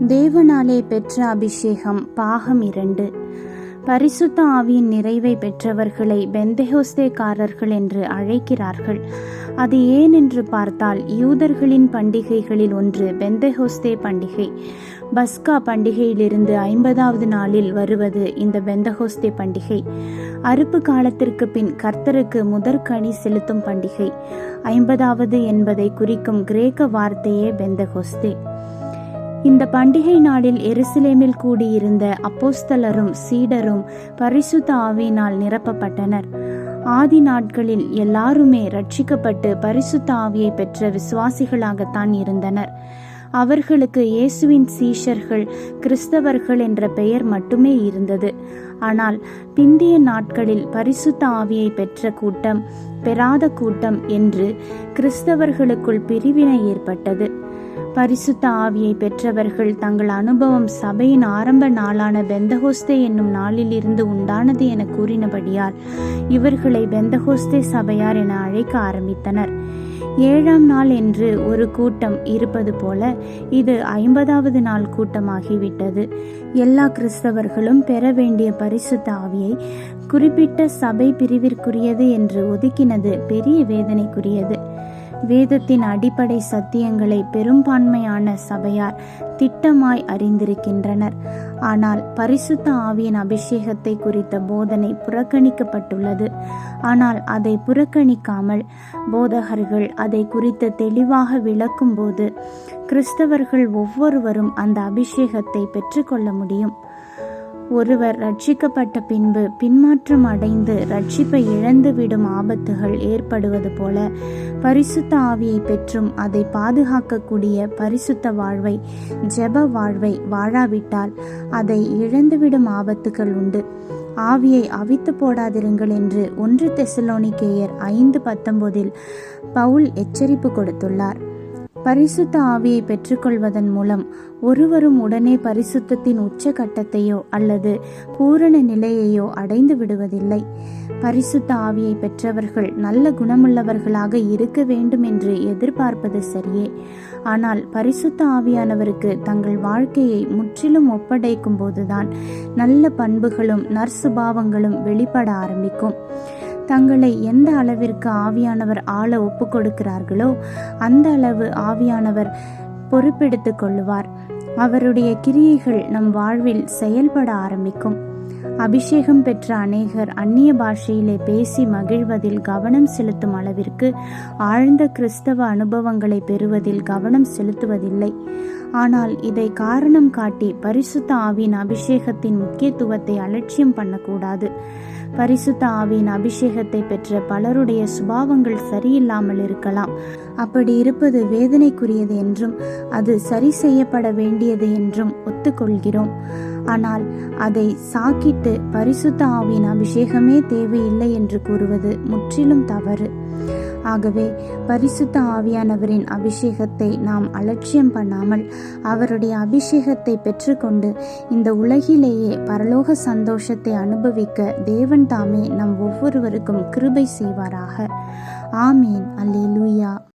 தேவனாலே பெற்ற அபிஷேகம் பாகம் 2. பரிசுத்த ஆவியின் நிறைவை பெற்றவர்களை பெந்தெகோஸ்தேக்காரர்கள் என்று அழைக்கிறார்கள். அது ஏன் என்று பார்த்தால், யூதர்களின் பண்டிகைகளில் ஒன்று பெந்தெகோஸ்தே பண்டிகை. பஸ்கா பண்டிகையிலிருந்து 50வது நாளில் வருவது இந்த பெந்தெகோஸ்தே பண்டிகை. அறுப்பு காலத்திற்கு பின் கர்த்தருக்கு முதற்கனி செலுத்தும் பண்டிகை. 50வது என்பதை குறிக்கும் கிரேக்க வார்த்தையே பெந்தெகோஸ்தே. இந்த பண்டிகை நாளில் எருசலேமில் கூடியிருந்த அப்போஸ்தலரும் சீடரும் பரிசுத்த ஆவியினால் நிரப்பப்பட்டனர். ஆதி நாட்களில் எல்லாருமே ரட்சிக்கப்பட்டு பரிசுத்த ஆவியை பெற்ற விசுவாசிகளாகத்தான் இருந்தனர். அவர்களுக்கு இயேசுவின் சீஷர்கள், கிறிஸ்தவர்கள் என்ற பெயர் மட்டுமே இருந்தது. ஆனால் பிந்திய நாட்களில் பரிசுத்த ஆவியை பெற்ற கூட்டம், பெறாத கூட்டம் என்று கிறிஸ்தவர்களுக்குள் பிரிவினை ஏற்பட்டது. பரிசுத்த ஆவியை பெற்றவர்கள் தங்கள் அனுபவம் சபையின் ஆரம்ப நாளான பெந்தெகோஸ்தே என்னும் நாளிலிருந்து உண்டானது என கூறினபடியால் இவர்களை பெந்தெகோஸ்தே சபையார் என அழைக்க ஆரம்பித்தனர். 7ஆம் நாள் என்று ஒரு கூட்டம் இருப்பது போல இது 50வது நாள் கூட்டமாகிவிட்டது. எல்லா கிறிஸ்தவர்களும் பெற வேண்டிய பரிசுத்த ஆவியை குறிப்பிட்ட சபை பிரிவிற்குரியது என்று ஒதுக்கினது பெரிய வேதனைக்குரியது. வேதத்தின் அடிப்படை சத்தியங்களை பெரும்பான்மையான சபையார் திட்டமாய் அறிந்திருக்கின்றனர். ஆனால் பரிசுத்த ஆவியின் அபிஷேகத்தை குறித்த போதனை புறக்கணிக்கப்பட்டுள்ளது. ஆனால் அதை புறக்கணிக்காமல் போதகர்கள் அதை குறித்து தெளிவாக விளக்கும் போது கிறிஸ்தவர்கள் ஒவ்வொருவரும் அந்த அபிஷேகத்தை பெற்றுக்கொள்ள முடியும். ஒருவர் ரட்சிக்கப்பட்ட பின்பு பின்மாற்றம் அடைந்து ரட்சிப்பை இழந்துவிடும் ஆபத்துகள் ஏற்படுவது போல, பரிசுத்த ஆவியை பெற்றும் அதை பாதுகாக்கக்கூடிய பரிசுத்த வாழ்வை, ஜெப வாழ்வை வாழாவிட்டால் அதை இழந்துவிடும் ஆபத்துகள் உண்டு. ஆவியை அவித்து போடாதிருங்கள் என்று 1 தெசலோனிக்கேயர் 5:19 பவுல் எச்சரிப்பு கொடுத்துள்ளார். பரிசுத்த ஆவியை பெற்றுக்கொள்வதன் மூலம் ஒருவரும் உடனே பரிசுத்தத்தின் உச்சகட்டத்தையோ அல்லது பூரண நிலையையோ அடைந்து விடுவதில்லை. பரிசுத்த ஆவியை பெற்றவர்கள் நல்ல குணமுள்ளவர்களாக இருக்க வேண்டும் என்று எதிர்பார்ப்பது சரியே. ஆனால் பரிசுத்த ஆவியானவருக்கு தங்கள் வாழ்க்கையை முற்றிலும் ஒப்படைக்கும் போதுதான் நல்ல பண்புகளும் நற்சுபாவங்களும் வெளிப்பட ஆரம்பிக்கும். தங்களை எந்த அளவிற்கு ஆவியானவர் ஆள ஒப்பு கொடுக்கிறார்களோ அந்த அளவு ஆவியானவர் பொறுப்பெடுத்துக் கொள்ளுவார். அவருடைய கிரியைகள் நம் வாழ்வில் செயல்பட ஆரம்பிக்கும். அபிஷேகம் பெற்ற அநேகர் அந்நிய பாஷையிலே பேசி மகிழ்வதில் கவனம் செலுத்தும் அளவிற்கு ஆழ்ந்த கிறிஸ்தவ அனுபவங்களை பெறுவதில் கவனம் செலுத்துவதில்லை. ஆனால் இதை காரணம் காட்டி பரிசுத்த ஆவியின் அபிஷேகத்தின் முக்கியத்துவத்தை அலட்சியம் பண்ணக்கூடாது. பரிசுத்த ஆவியின் அபிஷேகத்தை பெற்ற பலருடைய சுபாவங்கள் சரியில்லாமல் இருக்கலாம். அப்படி இருப்பது வேதனைக்குரியது என்றும் அது சரி செய்யப்பட வேண்டியது என்றும் ஒத்துக்கொள்கிறோம். ஆனால் அதை சாக்கிட்டு பரிசுத்த ஆவியின் அபிஷேகமே தேவையில்லை என்று கூறுவது முற்றிலும் தவறு. ஆகவே பரிசுத்த ஆவியானவரின் அபிஷேகத்தை நாம் அலட்சியம் பண்ணாமல் அவருடைய அபிஷேகத்தை பெற்றுக்கொண்டு இந்த உலகிலேயே பரலோக சந்தோஷத்தை அனுபவிக்க தேவன் தாமே நம் ஒவ்வொருவருக்கும் கிருபை செய்வாராக. ஆமேன். அல்லேலூயா.